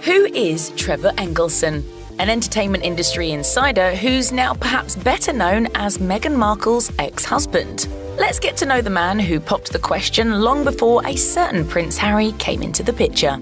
Who is Trevor Engelson? An entertainment industry insider who's now perhaps better known as Meghan Markle's ex-husband. Let's get to know the man who popped the question long before a certain Prince Harry came into the picture.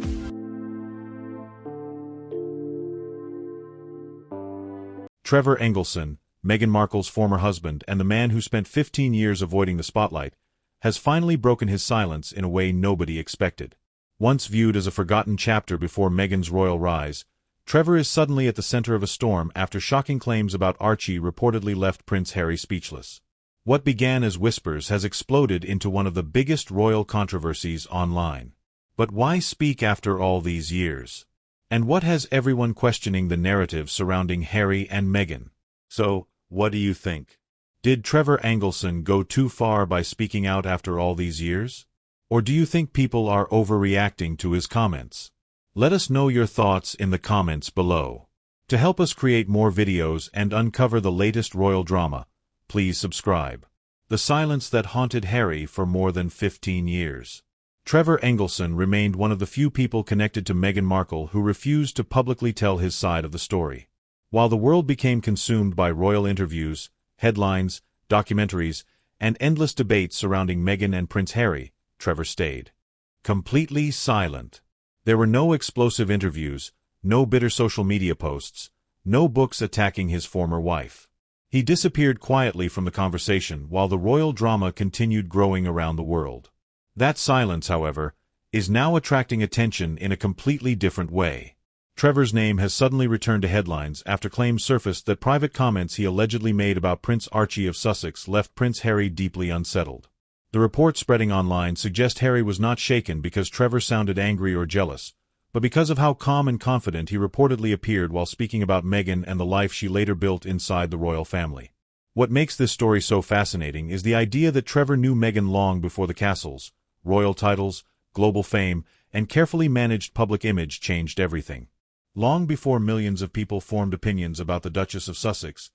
Trevor Engelson, Meghan Markle's former husband and the man who spent 15 years avoiding the spotlight, has finally broken his silence in a way nobody expected. Once viewed as a forgotten chapter before Meghan's royal rise, Trevor is suddenly at the center of a storm after shocking claims about Archie reportedly left Prince Harry speechless. What began as whispers has exploded into one of the biggest royal controversies online. But why speak after all these years? And what has everyone questioning the narrative surrounding Harry and Meghan? So, what do you think? Did Trevor Engelson go too far by speaking out after all these years? Or do you think people are overreacting to his comments? Let us know your thoughts in the comments below. To help us create more videos and uncover the latest royal drama, please subscribe. The silence that haunted Harry for more than 15 years. Trevor Engelson remained one of the few people connected to Meghan Markle who refused to publicly tell his side of the story. While the world became consumed by royal interviews, headlines, documentaries, and endless debates surrounding Meghan and Prince Harry, Trevor stayed completely silent. There were no explosive interviews, no bitter social media posts, no books attacking his former wife. He disappeared quietly from the conversation while the royal drama continued growing around the world. That silence, however, is now attracting attention in a completely different way. Trevor's name has suddenly returned to headlines after claims surfaced that private comments he allegedly made about Prince Archie of Sussex left Prince Harry deeply unsettled. The reports spreading online suggest Harry was not shaken because Trevor sounded angry or jealous, but because of how calm and confident he reportedly appeared while speaking about Meghan and the life she later built inside the royal family. What makes this story so fascinating is the idea that Trevor knew Meghan long before the castles, royal titles, global fame, and carefully managed public image changed everything. Long before millions of people formed opinions about the Duchess of Sussex,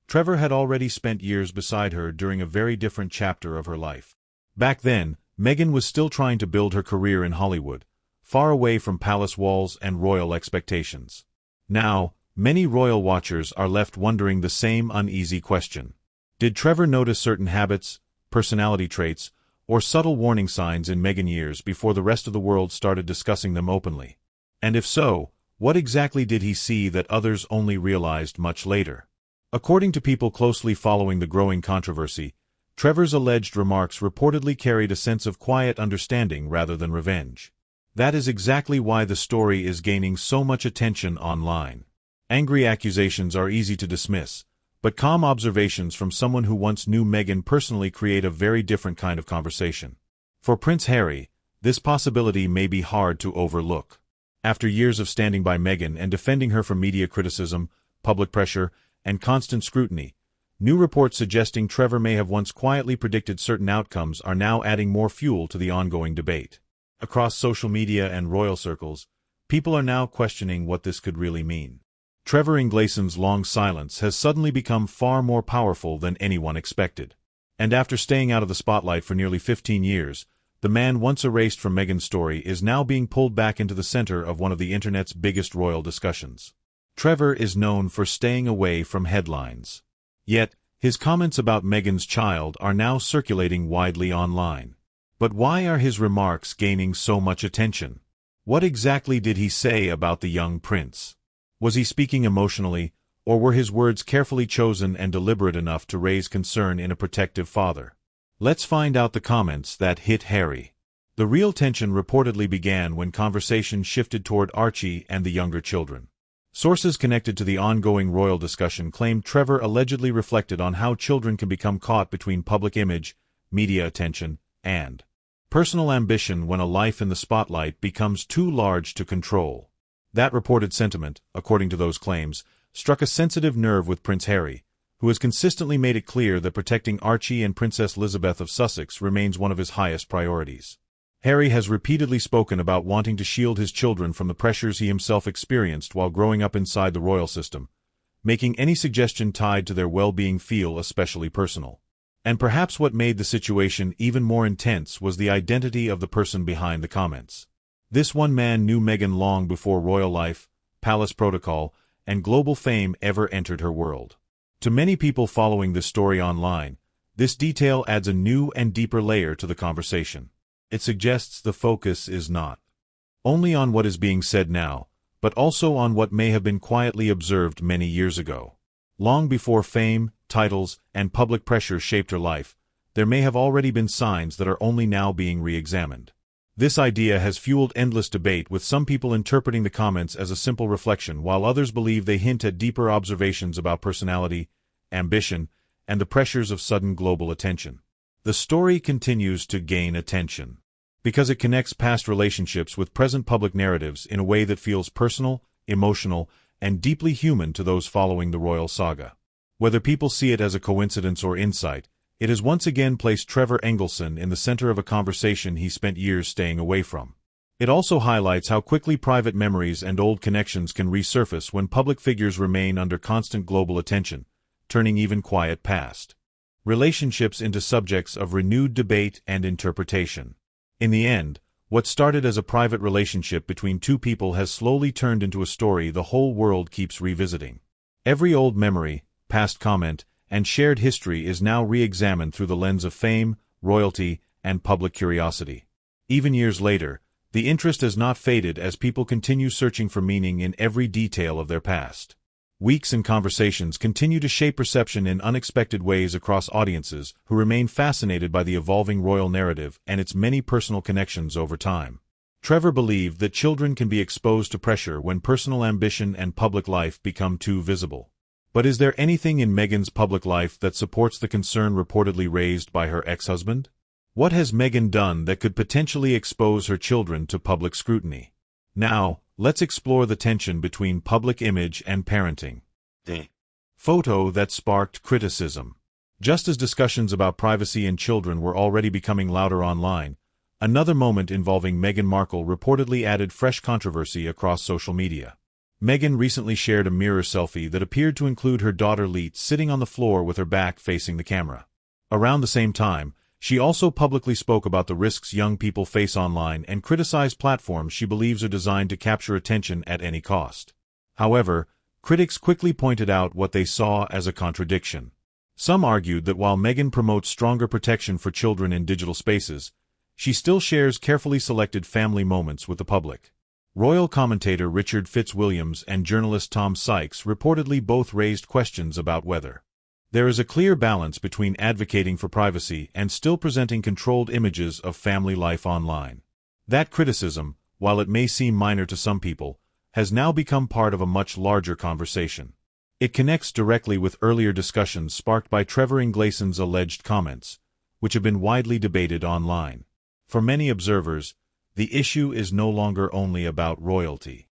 Trevor had already spent years beside her during a very different chapter of her life. Back then, Meghan was still trying to build her career in Hollywood, far away from palace walls and royal expectations. Now, many royal watchers are left wondering the same uneasy question. Did Trevor notice certain habits, personality traits, or subtle warning signs in Meghan years before the rest of the world started discussing them openly? And if so, what exactly did he see that others only realized much later? According to people closely following the growing controversy, Trevor's alleged remarks reportedly carried a sense of quiet understanding rather than revenge. That is exactly why the story is gaining so much attention online. Angry accusations are easy to dismiss, but calm observations from someone who once knew Meghan personally create a very different kind of conversation. For Prince Harry, this possibility may be hard to overlook. After years of standing by Meghan and defending her from media criticism, public pressure, and constant scrutiny, new reports suggesting Trevor may have once quietly predicted certain outcomes are now adding more fuel to the ongoing debate. Across social media and royal circles, people are now questioning what this could really mean. Trevor Engelson's long silence has suddenly become far more powerful than anyone expected. And after staying out of the spotlight for nearly 15 years, the man once erased from Meghan's story is now being pulled back into the center of one of the internet's biggest royal discussions. Trevor is known for staying away from headlines. Yet, his comments about Meghan's child are now circulating widely online. But why are his remarks gaining so much attention? What exactly did he say about the young prince? Was he speaking emotionally, or were his words carefully chosen and deliberate enough to raise concern in a protective father? Let's find out the comments that hit Harry. The real tension reportedly began when conversation shifted toward Archie and the younger children. Sources connected to the ongoing royal discussion claimed Trevor allegedly reflected on how children can become caught between public image, media attention, and personal ambition when a life in the spotlight becomes too large to control. That reported sentiment, according to those claims, struck a sensitive nerve with Prince Harry, who has consistently made it clear that protecting Archie and Princess Elizabeth of Sussex remains one of his highest priorities. Harry has repeatedly spoken about wanting to shield his children from the pressures he himself experienced while growing up inside the royal system, making any suggestion tied to their well-being feel especially personal. And perhaps what made the situation even more intense was the identity of the person behind the comments. This one man knew Meghan long before royal life, palace protocol, and global fame ever entered her world. To many people following this story online, this detail adds a new and deeper layer to the conversation. It suggests the focus is not only on what is being said now, but also on what may have been quietly observed many years ago. Long before fame, titles, and public pressure shaped her life, there may have already been signs that are only now being re-examined. This idea has fueled endless debate, with some people interpreting the comments as a simple reflection, while others believe they hint at deeper observations about personality, ambition, and the pressures of sudden global attention. The story continues to gain attention because it connects past relationships with present public narratives in a way that feels personal, emotional, and deeply human to those following the royal saga. Whether people see it as a coincidence or insight, it has once again placed Trevor Engelson in the center of a conversation he spent years staying away from. It also highlights how quickly private memories and old connections can resurface when public figures remain under constant global attention, turning even quiet past relationships into subjects of renewed debate and interpretation. In the end, what started as a private relationship between two people has slowly turned into a story the whole world keeps revisiting. Every old memory, past comment, and shared history is now re-examined through the lens of fame, royalty, and public curiosity. Even years later, the interest has not faded as people continue searching for meaning in every detail of their past. Weeks and conversations continue to shape perception in unexpected ways across audiences who remain fascinated by the evolving royal narrative and its many personal connections over time. Trevor believed that children can be exposed to pressure when personal ambition and public life become too visible. But is there anything in Meghan's public life that supports the concern reportedly raised by her ex-husband? What has Meghan done that could potentially expose her children to public scrutiny? Now, let's explore the tension between public image and parenting. The photo that sparked criticism. Just as discussions about privacy and children were already becoming louder online, another moment involving Meghan Markle reportedly added fresh controversy across social media. Meghan recently shared a mirror selfie that appeared to include her daughter Leet sitting on the floor with her back facing the camera. Around the same time, she also publicly spoke about the risks young people face online and criticized platforms she believes are designed to capture attention at any cost. However, critics quickly pointed out what they saw as a contradiction. Some argued that while Meghan promotes stronger protection for children in digital spaces, she still shares carefully selected family moments with the public. Royal commentator Richard Fitzwilliams and journalist Tom Sykes reportedly both raised questions about whether there is a clear balance between advocating for privacy and still presenting controlled images of family life online. That criticism, while it may seem minor to some people, has now become part of a much larger conversation. It connects directly with earlier discussions sparked by Trevor Engleson's alleged comments, which have been widely debated online. For many observers, the issue is no longer only about royalty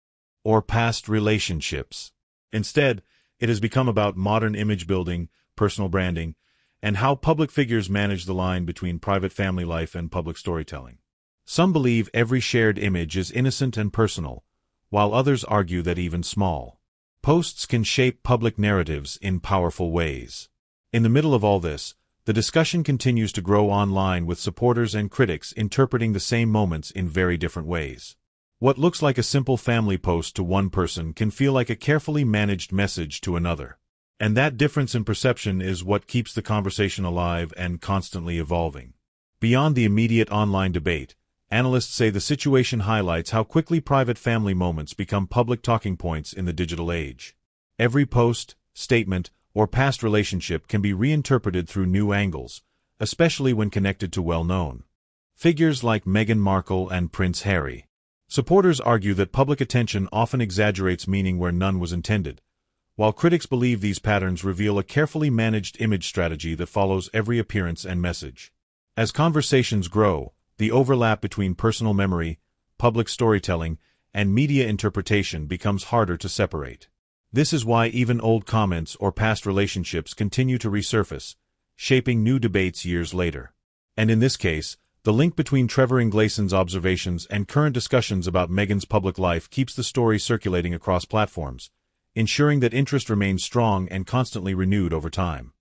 or past relationships. Instead, it has become about modern image building, personal branding, and how public figures manage the line between private family life and public storytelling. Some believe every shared image is innocent and personal, while others argue that even small posts can shape public narratives in powerful ways. In the middle of all this, the discussion continues to grow online, with supporters and critics interpreting the same moments in very different ways. What looks like a simple family post to one person can feel like a carefully managed message to another. And that difference in perception is what keeps the conversation alive and constantly evolving. Beyond the immediate online debate, analysts say the situation highlights how quickly private family moments become public talking points in the digital age. Every post, statement, or past relationship can be reinterpreted through new angles, especially when connected to well-known figures like Meghan Markle and Prince Harry. Supporters argue that public attention often exaggerates meaning where none was intended, while critics believe these patterns reveal a carefully managed image strategy that follows every appearance and message. As conversations grow, the overlap between personal memory, public storytelling, and media interpretation becomes harder to separate. This is why even old comments or past relationships continue to resurface, shaping new debates years later. And in this case, the link between Trevor Engleson's observations and current discussions about Meghan's public life keeps the story circulating across platforms, ensuring that interest remains strong and constantly renewed over time.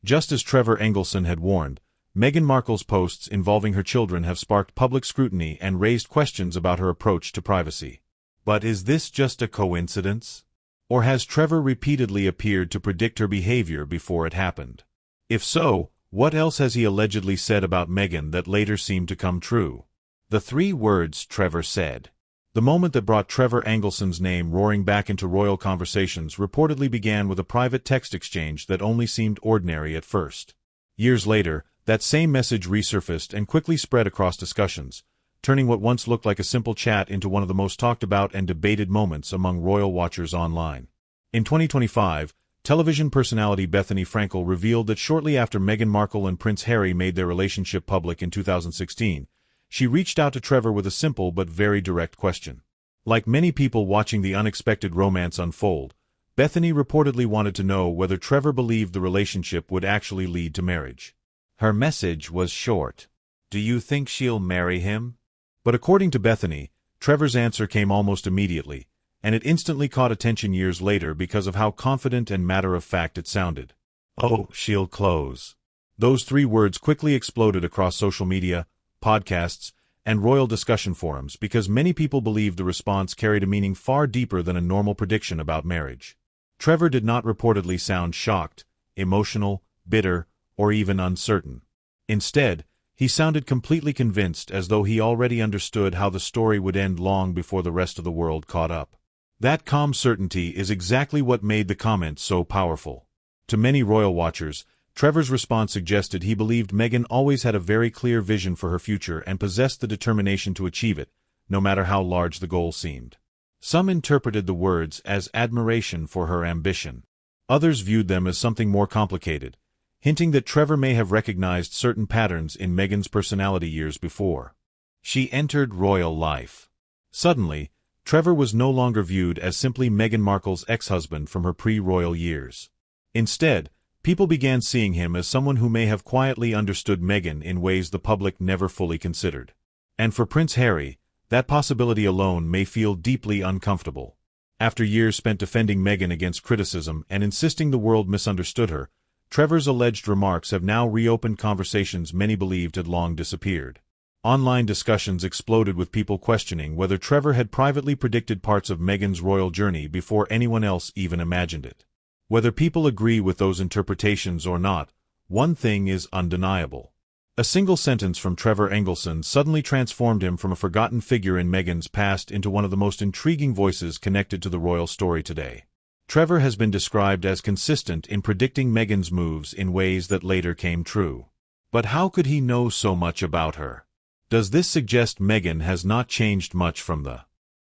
Just as Trevor Engelson had warned, Meghan Markle's posts involving her children have sparked public scrutiny and raised questions about her approach to privacy. But is this just a coincidence? Or has Trevor repeatedly appeared to predict her behavior before it happened? If so, what else has he allegedly said about Meghan that later seemed to come true? The 3 words Trevor said. The moment that brought Trevor Engelson's name roaring back into royal conversations reportedly began with a private text exchange that only seemed ordinary at first. Years later, that same message resurfaced and quickly spread across discussions, turning what once looked like a simple chat into one of the most talked about and debated moments among royal watchers online. In 2025, television personality Bethany Frankel revealed that shortly after Meghan Markle and Prince Harry made their relationship public in 2016, she reached out to Trevor with a simple but very direct question. Like many people watching the unexpected romance unfold, Bethany reportedly wanted to know whether Trevor believed the relationship would actually lead to marriage. Her message was short. "Do you think she'll marry him?" But according to Bethany, Trevor's answer came almost immediately, and it instantly caught attention years later because of how confident and matter-of-fact it sounded. "Oh, she'll close." Those 3 words quickly exploded across social media, podcasts, and royal discussion forums because many people believed the response carried a meaning far deeper than a normal prediction about marriage. Trevor did not reportedly sound shocked, emotional, bitter, or even uncertain. Instead, he sounded completely convinced, as though he already understood how the story would end long before the rest of the world caught up. That calm certainty is exactly what made the comment so powerful. To many royal watchers, Trevor's response suggested he believed Meghan always had a very clear vision for her future and possessed the determination to achieve it, no matter how large the goal seemed. Some interpreted the words as admiration for her ambition. Others viewed them as something more complicated, hinting that Trevor may have recognized certain patterns in Meghan's personality years before. She entered royal life. Suddenly, Trevor was no longer viewed as simply Meghan Markle's ex-husband from her pre-royal years. Instead, people began seeing him as someone who may have quietly understood Meghan in ways the public never fully considered. And for Prince Harry, that possibility alone may feel deeply uncomfortable. After years spent defending Meghan against criticism and insisting the world misunderstood her, Trevor's alleged remarks have now reopened conversations many believed had long disappeared. Online discussions exploded with people questioning whether Trevor had privately predicted parts of Meghan's royal journey before anyone else even imagined it. Whether people agree with those interpretations or not, one thing is undeniable. A single sentence from Trevor Engelson suddenly transformed him from a forgotten figure in Meghan's past into one of the most intriguing voices connected to the royal story today. Trevor has been described as consistent in predicting Meghan's moves in ways that later came true. But how could he know so much about her? Does this suggest Meghan has not changed much from the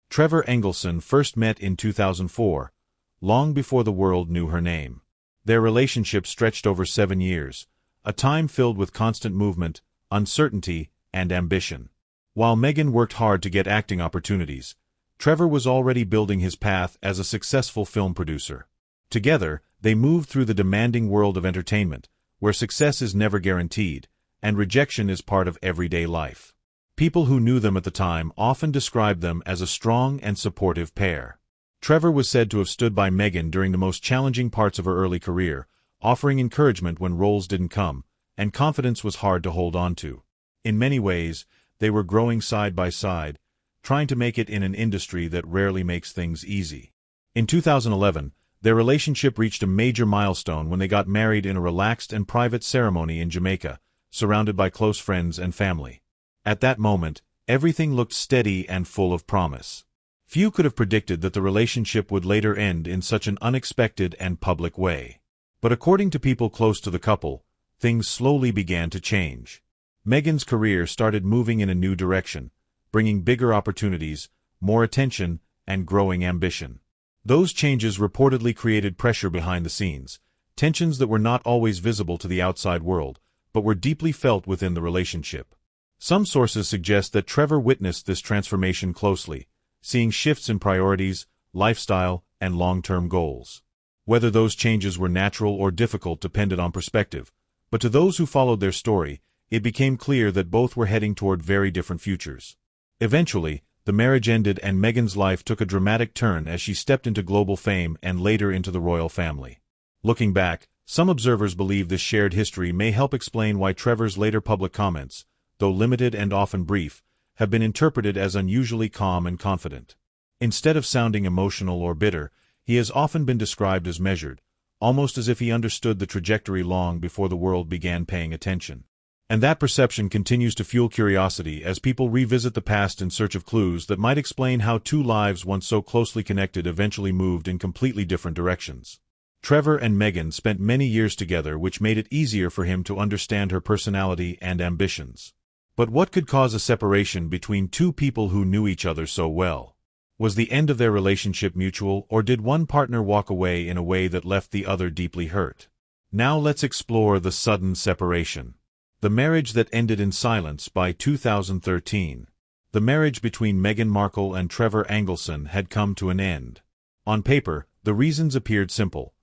Trevor Engelson first met in 2004, long before the world knew her name? Their relationship stretched over 7 years, a time filled with constant movement, uncertainty, and ambition. While Meghan worked hard to get acting opportunities, Trevor was already building his path as a successful film producer. Together, they moved through the demanding world of entertainment, where success is never guaranteed, and rejection is part of everyday life. People who knew them at the time often described them as a strong and supportive pair. Trevor was said to have stood by Meghan during the most challenging parts of her early career, offering encouragement when roles didn't come, and confidence was hard to hold on to. In many ways, they were growing side by side, trying to make it in an industry that rarely makes things easy. In 2011, their relationship reached a major milestone when they got married in a relaxed and private ceremony in Jamaica, surrounded by close friends and family. At that moment, everything looked steady and full of promise. Few could have predicted that the relationship would later end in such an unexpected and public way. But according to people close to the couple, things slowly began to change. Meghan's career started moving in a new direction, bringing bigger opportunities, more attention, and growing ambition. Those changes reportedly created pressure behind the scenes, tensions that were not always visible to the outside world, but were deeply felt within the relationship. Some sources suggest that Trevor witnessed this transformation closely, seeing shifts in priorities, lifestyle, and long-term goals. Whether those changes were natural or difficult depended on perspective, but to those who followed their story, it became clear that both were heading toward very different futures. Eventually, the marriage ended and Meghan's life took a dramatic turn as she stepped into global fame and later into the royal family. Looking back, Some observers believe this shared history may help explain why Trevor's later public comments, though limited and often brief, have been interpreted as unusually calm and confident. Instead of sounding emotional or bitter, he has often been described as measured, almost as if he understood the trajectory long before the world began paying attention. And that perception continues to fuel curiosity as people revisit the past in search of clues that might explain how two lives once so closely connected eventually moved in completely different directions. Trevor and Meghan spent many years together, which made it easier for him to understand her personality and ambitions. But what could cause a separation between two people who knew each other so well? Was the end of their relationship mutual, or did one partner walk away in a way that left the other deeply hurt? Now let's explore the sudden separation. The marriage that ended in silence by 2013. The marriage between Meghan Markle and Trevor Engelson had come to an end. On paper, the reasons appeared simple: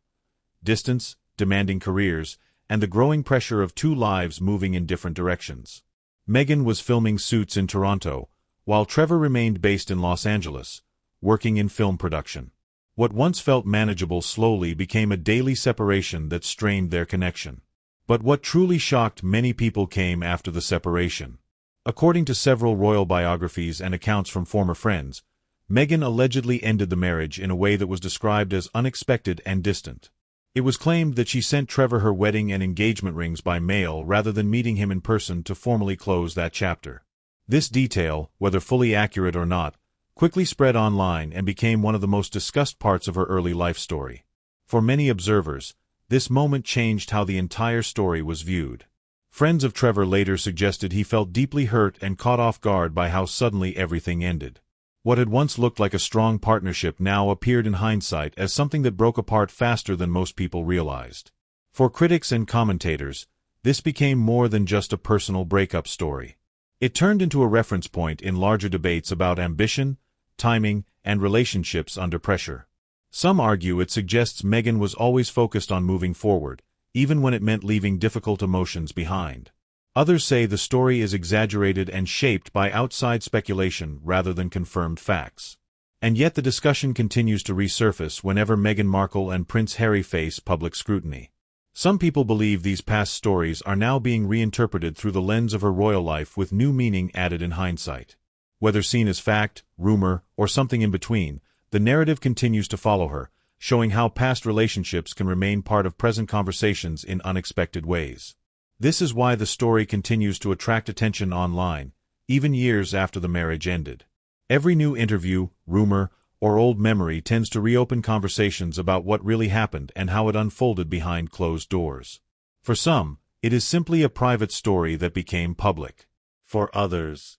distance, demanding careers, and the growing pressure of two lives moving in different directions. Meghan was filming Suits in Toronto, while Trevor remained based in Los Angeles, working in film production. What once felt manageable slowly became a daily separation that strained their connection. But what truly shocked many people came after the separation. According to several royal biographies and accounts from former friends, Meghan allegedly ended the marriage in a way that was described as unexpected and distant. It was claimed that she sent Trevor her wedding and engagement rings by mail rather than meeting him in person to formally close that chapter. This detail, whether fully accurate or not, quickly spread online and became one of the most discussed parts of her early life story. For many observers, this moment changed how the entire story was viewed. Friends of Trevor later suggested he felt deeply hurt and caught off guard by how suddenly everything ended. What had once looked like a strong partnership now appeared in hindsight as something that broke apart faster than most people realized. For critics and commentators, this became more than just a personal breakup story. It turned into a reference point in larger debates about ambition, timing, and relationships under pressure. Some argue it suggests Meghan was always focused on moving forward, even when it meant leaving difficult emotions behind. Others say the story is exaggerated and shaped by outside speculation rather than confirmed facts. And yet the discussion continues to resurface whenever Meghan Markle and Prince Harry face public scrutiny. Some people believe these past stories are now being reinterpreted through the lens of her royal life with new meaning added in hindsight. Whether seen as fact, rumor, or something in between, the narrative continues to follow her, showing how past relationships can remain part of present conversations in unexpected ways. This is why the story continues to attract attention online, even years after the marriage ended. Every new interview, rumor, or old memory tends to reopen conversations about what really happened and how it unfolded behind closed doors. For some, it is simply a private story that became public. For others,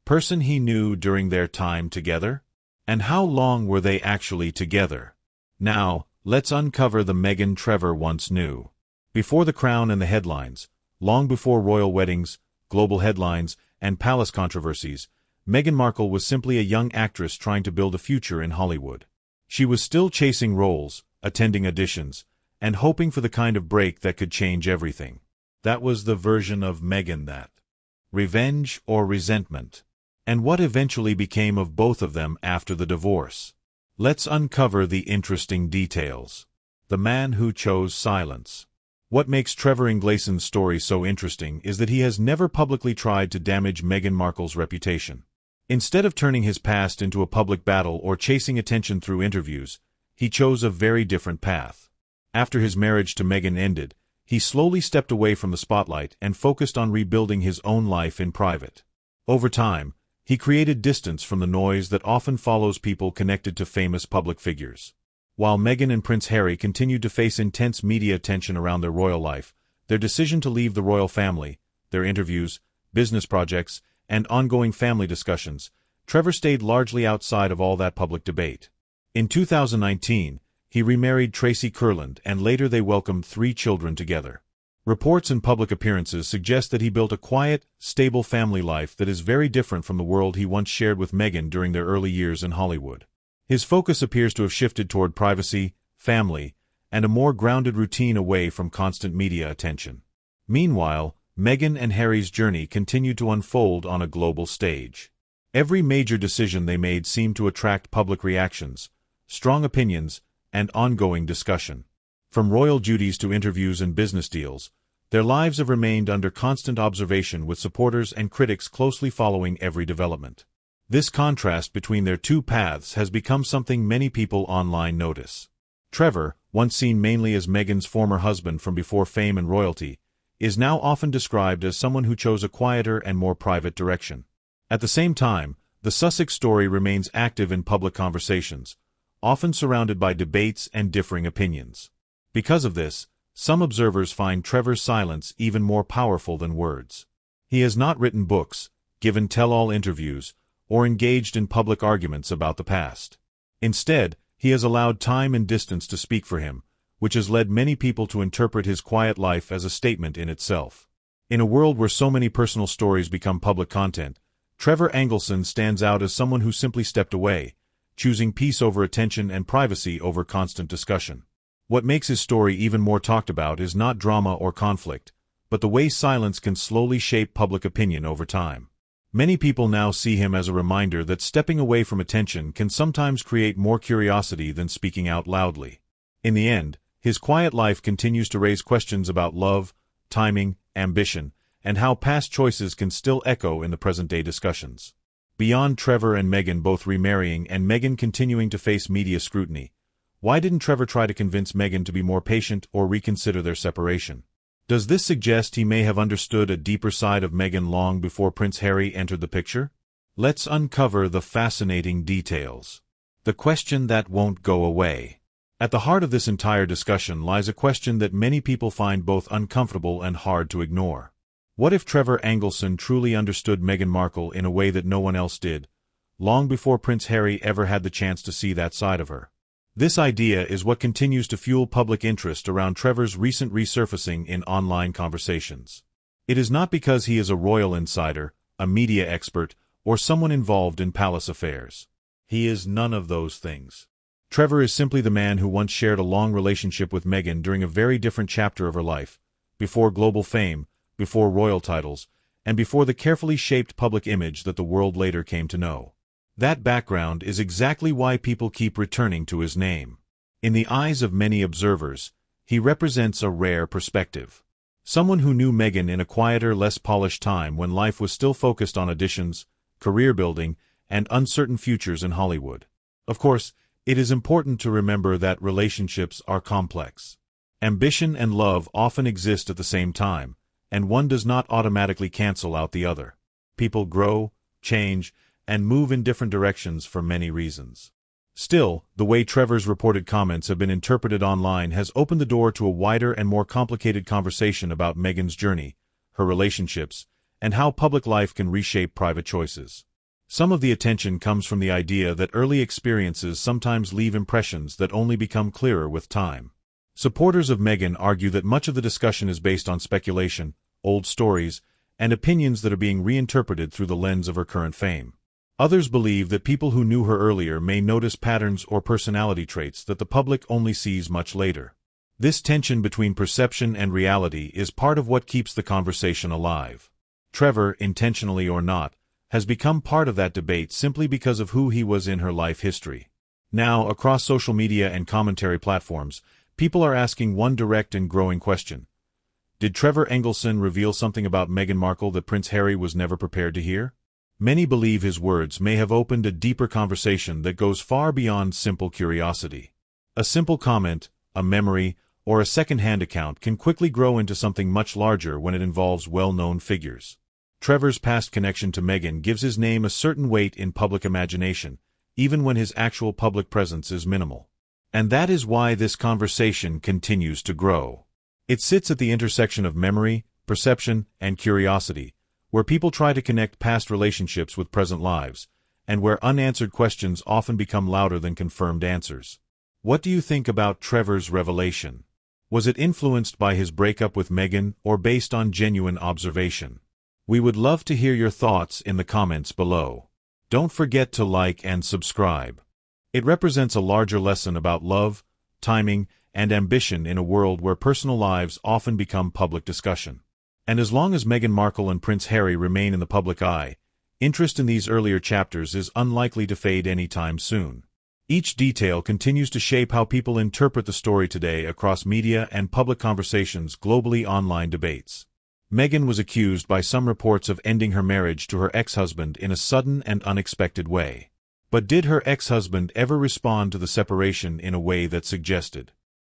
person he knew during their time together? And how long were they actually together? Now, let's uncover the Meghan Trevor once knew. Before the crown and the headlines, long before royal weddings, global headlines, and palace controversies, Meghan Markle was simply a young actress trying to build a future in Hollywood. She was still chasing roles, attending auditions, and hoping for the kind of break that could change everything. That was the version of Meghan that. Revenge or resentment? And what eventually became of both of them after the divorce? Let's uncover the interesting details. The man who chose silence. What makes Trevor Engelson's story so interesting is that he has never publicly tried to damage Meghan Markle's reputation. Instead of turning his past into a public battle or chasing attention through interviews, he chose a very different path. After his marriage to Meghan ended, he slowly stepped away from the spotlight and focused on rebuilding his own life in private. Over time, he created distance from the noise that often follows people connected to famous public figures. While Meghan and Prince Harry continued to face intense media attention around their royal life, their decision to leave the royal family, their interviews, business projects, and ongoing family discussions, Trevor stayed largely outside of all that public debate. In 2019, he remarried Tracy Kurland and later they welcomed 3 children together. Reports and public appearances suggest that he built a quiet, stable family life that is very different from the world he once shared with Meghan during their early years in Hollywood. His focus appears to have shifted toward privacy, family, and a more grounded routine away from constant media attention. Meanwhile, Meghan and Harry's journey continued to unfold on a global stage. Every major decision they made seemed to attract public reactions, strong opinions, and ongoing discussion. From royal duties to interviews and business deals, their lives have remained under constant observation, with supporters and critics closely following every development. This contrast between their two paths has become something many people online notice. Trevor, once seen mainly as Meghan's former husband from before fame and royalty, is now often described as someone who chose a quieter and more private direction. At the same time, the Sussex story remains active in public conversations, often surrounded by debates and differing opinions. Because of this, some observers find Trevor's silence even more powerful than words. He has not written books, given tell-all interviews, or engaged in public arguments about the past. Instead, he has allowed time and distance to speak for him, which has led many people to interpret his quiet life as a statement in itself. In a world where so many personal stories become public content, Trevor Engelson stands out as someone who simply stepped away, choosing peace over attention and privacy over constant discussion. What makes his story even more talked about is not drama or conflict, but the way silence can slowly shape public opinion over time. Many people now see him as a reminder that stepping away from attention can sometimes create more curiosity than speaking out loudly. In the end, his quiet life continues to raise questions about love, timing, ambition, and how past choices can still echo in the present-day discussions. Beyond Trevor and Meghan both remarrying and Meghan continuing to face media scrutiny, why didn't Trevor try to convince Meghan to be more patient or reconsider their separation? Does this suggest he may have understood a deeper side of Meghan long before Prince Harry entered the picture? Let's uncover the fascinating details. The question that won't go away. At the heart of this entire discussion lies a question that many people find both uncomfortable and hard to ignore. What if Trevor Engelson truly understood Meghan Markle in a way that no one else did, long before Prince Harry ever had the chance to see that side of her? This idea is what continues to fuel public interest around Trevor's recent resurfacing in online conversations. It is not because he is a royal insider, a media expert, or someone involved in palace affairs. He is none of those things. Trevor is simply the man who once shared a long relationship with Meghan during a very different chapter of her life, before global fame, before royal titles, and before the carefully shaped public image that the world later came to know. That background is exactly why people keep returning to his name. In the eyes of many observers, he represents a rare perspective. Someone who knew Meghan in a quieter, less polished time when life was still focused on auditions, career building, and uncertain futures in Hollywood. Of course, it is important to remember that relationships are complex. Ambition and love often exist at the same time, and one does not automatically cancel out the other. People grow, change, and move in different directions for many reasons. Still, the way Trevor's reported comments have been interpreted online has opened the door to a wider and more complicated conversation about Meghan's journey, her relationships, and how public life can reshape private choices. Some of the attention comes from the idea that early experiences sometimes leave impressions that only become clearer with time. Supporters of Meghan argue that much of the discussion is based on speculation, old stories, and opinions that are being reinterpreted through the lens of her current fame. Others believe that people who knew her earlier may notice patterns or personality traits that the public only sees much later. This tension between perception and reality is part of what keeps the conversation alive. Trevor, intentionally or not, has become part of that debate simply because of who he was in her life history. Now, across social media and commentary platforms, people are asking one direct and growing question. Did Trevor Engelson reveal something about Meghan Markle that Prince Harry was never prepared to hear? Many believe his words may have opened a deeper conversation that goes far beyond simple curiosity. A simple comment, a memory, or a second-hand account can quickly grow into something much larger when it involves well-known figures. Trevor's past connection to Meghan gives his name a certain weight in public imagination, even when his actual public presence is minimal. And that is why this conversation continues to grow. It sits at the intersection of memory, perception, and curiosity, where people try to connect past relationships with present lives, and where unanswered questions often become louder than confirmed answers. What do you think about Trevor's revelation? Was it influenced by his breakup with Meghan or based on genuine observation? We would love to hear your thoughts in the comments below. Don't forget to like and subscribe. It represents a larger lesson about love, timing, and ambition in a world where personal lives often become public discussion. And as long as Meghan Markle and Prince Harry remain in the public eye, interest in these earlier chapters is unlikely to fade anytime soon. Each detail continues to shape how people interpret the story today across media and public conversations, globally online debates. Meghan was accused by some reports of ending her marriage to her ex-husband in a sudden and unexpected way. But did her ex-husband ever respond to the separation in a way that suggested